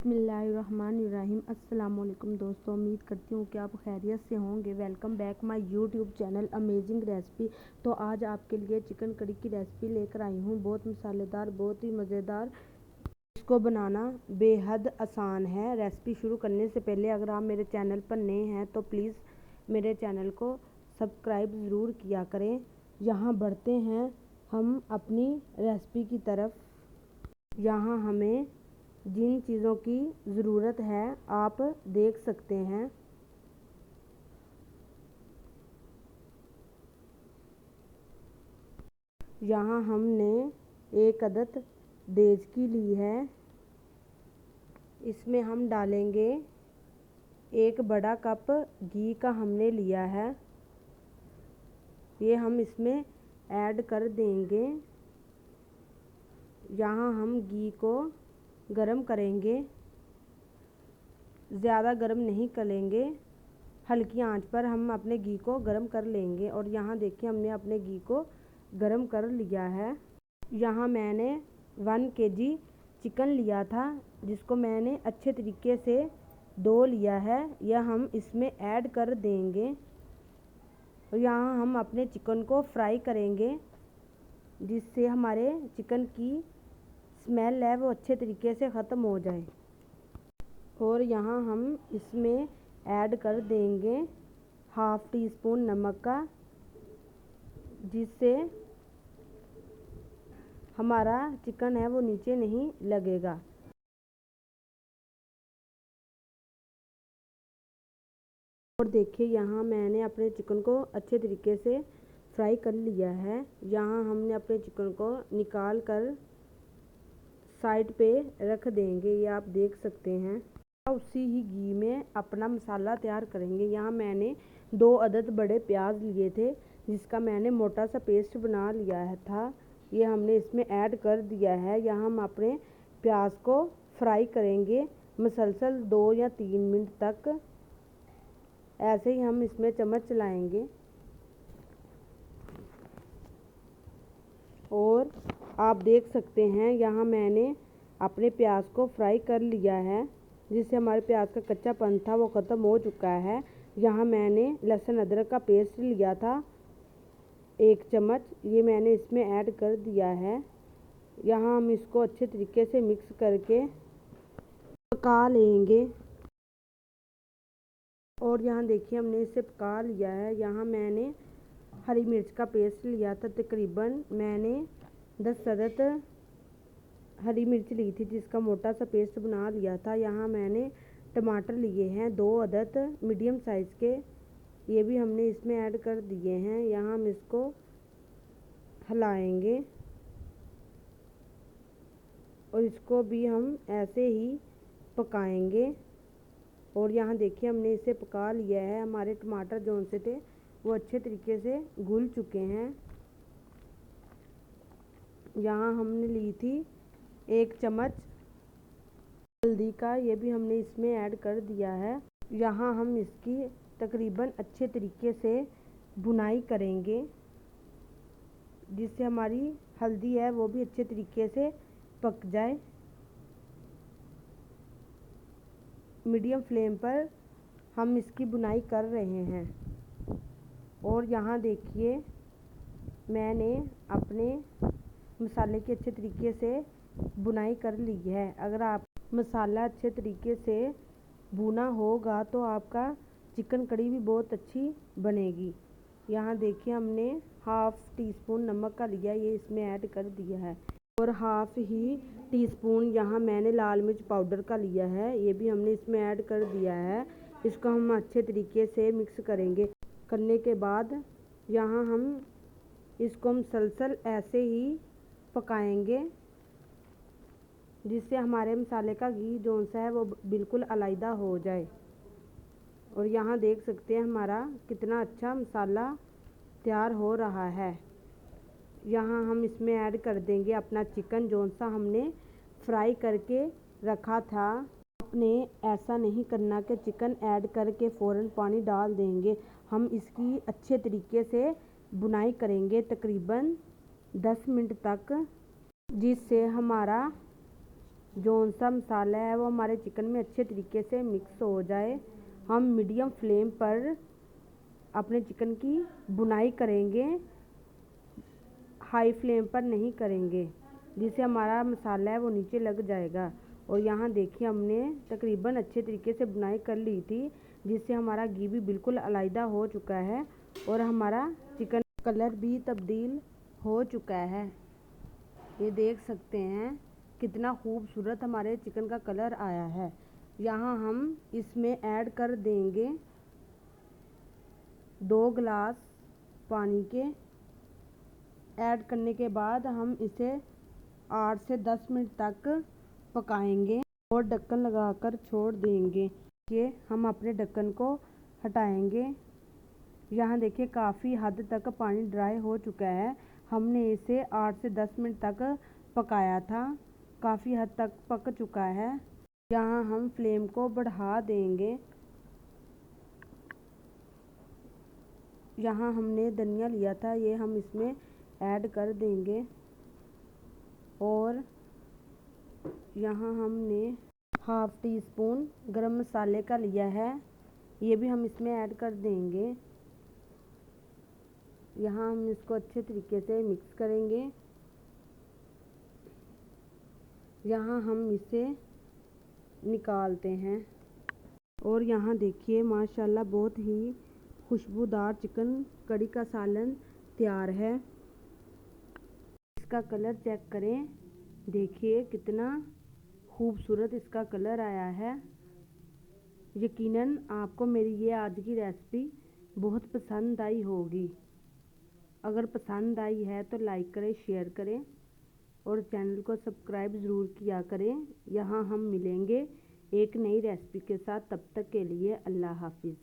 बिस्मिल्लाहिर्रहमानिर्रहीम। अस्सलाम वालेकुम दोस्तों, उम्मीद करती हूँ कि आप खैरियत से होंगे। Welcome back my YouTube channel amazing recipe. तो आज आपके लिए चिकन कड़ी की रेसिपी लेकर आई हूँ। बहुत मसालेदार, बहुत ही मज़ेदार। इसको बनाना बेहद आसान है। रेसिपी शुरू करने से पहले अगर आप मेरे चैनल पर नए हैं तो प्लीज़ मेरे चैनल को सब्सक्राइब ज़रूर किया करें। यहाँ बढ़ते हैं हम अपनी रेसिपी की तरफ। यहाँ हमें जिन चीज़ों की ज़रूरत है आप देख सकते हैं। यहाँ हमने एक अदद देचकी ली है। इसमें हम डालेंगे एक बड़ा कप घी का हमने लिया है। ये हम इसमें ऐड कर देंगे। यहाँ हम घी को गरम करेंगे। ज़्यादा गरम नहीं करेंगे, हल्की आंच पर हम अपने घी को गरम कर लेंगे। और यहाँ देखिए हमने अपने घी को गरम कर लिया है। यहाँ मैंने 1 kg चिकन लिया था, जिसको मैंने अच्छे तरीके से धो लिया है। यह हम इसमें ऐड कर देंगे। और यहाँ हम अपने चिकन को फ्राई करेंगे, जिससे हमारे चिकन की स्मेल है वो अच्छे तरीके से ख़त्म हो जाए। और यहाँ हम इसमें ऐड कर देंगे हाफ़ टी स्पून नमक का, जिससे हमारा चिकन है वो नीचे नहीं लगेगा। और देखिए यहाँ मैंने अपने चिकन को अच्छे तरीके से फ्राई कर लिया है। यहाँ हमने अपने चिकन को निकाल कर साइड पे रख देंगे। ये आप देख सकते हैं। उसी ही घी में अपना मसाला तैयार करेंगे। यहाँ मैंने 2 अदद बड़े प्याज लिए थे, जिसका मैंने मोटा सा पेस्ट बना लिया था। ये हमने इसमें ऐड कर दिया है। यहाँ हम अपने प्याज को फ्राई करेंगे मुसलसल 2 या 3 मिनट तक। ऐसे ही हम इसमें चम्मच चलाएंगे। और आप देख सकते हैं यहाँ मैंने अपने प्याज को फ्राई कर लिया है, जिससे हमारे प्याज का कच्चापन था वो ख़त्म हो चुका है। यहाँ मैंने लहसुन अदरक का पेस्ट लिया था 1 चम्मच, ये मैंने इसमें ऐड कर दिया है। यहाँ हम इसको अच्छे तरीके से मिक्स करके पका लेंगे। और यहाँ देखिए हमने इसे पका लिया है। यहाँ मैंने हरी मिर्च का पेस्ट लिया था, तकरीबन मैंने 10 अदद हरी मिर्च ली थी, जिसका मोटा सा पेस्ट बना लिया था। यहाँ मैंने टमाटर लिए हैं 2 अदद मीडियम साइज़ के, ये भी हमने इसमें ऐड कर दिए हैं। यहाँ हम इसको हिलाएंगे और इसको भी हम ऐसे ही पकाएंगे। और यहाँ देखिए हमने इसे पका लिया है। हमारे टमाटर जो से थे वो अच्छे तरीके से घुल चुके हैं। यहाँ हमने ली थी 1 चम्मच हल्दी का, ये भी हमने इसमें ऐड कर दिया है। यहाँ हम इसकी तकरीबन अच्छे तरीके से भुनाई करेंगे, जिससे हमारी हल्दी है वो भी अच्छे तरीके से पक जाए। मीडियम फ्लेम पर हम इसकी भुनाई कर रहे हैं। और यहाँ देखिए मैंने अपने मसाले की अच्छे तरीके से भुनाई कर ली है। अगर आप मसाला अच्छे तरीके से भुना होगा तो आपका चिकन कड़ी भी बहुत अच्छी बनेगी। यहाँ देखिए हमने हाफ़ टी स्पून नमक का लिया, ये इसमें ऐड कर दिया है। और हाफ़ ही टी स्पून यहाँ मैंने लाल मिर्च पाउडर का लिया है, ये भी हमने इसमें ऐड कर दिया है। इसको हम अच्छे तरीके से मिक्स करेंगे। करने के बाद यहाँ हम इसको मुसलसल ऐसे ही पकाएंगे, जिससे हमारे मसाले का घी जो सा है वो बिल्कुल अलग हो जाए। और यहाँ देख सकते हैं हमारा कितना अच्छा मसाला तैयार हो रहा है। यहाँ हम इसमें ऐड कर देंगे अपना चिकन जो सा हमने फ्राई करके रखा था। आपने ऐसा नहीं करना कि चिकन ऐड करके फ़ौरन पानी डाल देंगे। हम इसकी अच्छे तरीके से भुनाई करेंगे तकरीबन 10 मिनट तक, जिससे हमारा जौन सा मसाला है वो हमारे चिकन में अच्छे तरीके से मिक्स हो जाए, हम मीडियम फ्लेम पर अपने चिकन की बुनाई करेंगे, हाई फ्लेम पर नहीं करेंगे, जिससे हमारा मसाला है वो नीचे लग जाएगा। और यहाँ देखिए हमने तकरीबन अच्छे तरीके से बुनाई कर ली थी, जिससे हमारा घी भी बिल्कुल अलग हो चुका है और हमारा चिकन कलर भी तब्दील हो चुका है। ये देख सकते हैं कितना खूबसूरत हमारे चिकन का कलर आया है। यहाँ हम इसमें ऐड कर देंगे 2 गिलास पानी के। ऐड करने के बाद हम इसे 8 से 10 मिनट तक पकाएंगे और ढक्कन लगाकर छोड़ देंगे। ये हम अपने ढक्कन को हटाएंगे। यहाँ देखिए काफ़ी हद तक पानी ड्राई हो चुका है। हमने इसे 8 से 10 मिनट तक पकाया था, काफ़ी हद तक पक चुका है। यहाँ हम फ्लेम को बढ़ा देंगे। यहाँ हमने धनिया लिया था, ये हम इसमें ऐड कर देंगे। और यहाँ हमने हाफ़ टी स्पून गरम मसाले का लिया है, ये भी हम इसमें ऐड कर देंगे। यहाँ हम इसको अच्छे तरीके से मिक्स करेंगे। यहाँ हम इसे निकालते हैं और यहाँ देखिए माशाल्लाह बहुत ही खुशबूदार चिकन कड़ी का सालन तैयार है। इसका कलर चेक करें, देखिए कितना खूबसूरत इसका कलर आया है। यकीनन आपको मेरी ये आज की रेसिपी बहुत पसंद आई होगी। अगर पसंद आई है तो लाइक करें, शेयर करें और चैनल को सब्सक्राइब ज़रूर किया करें। यहाँ हम मिलेंगे एक नई रेसिपी के साथ, तब तक के लिए अल्लाह हाफिज़।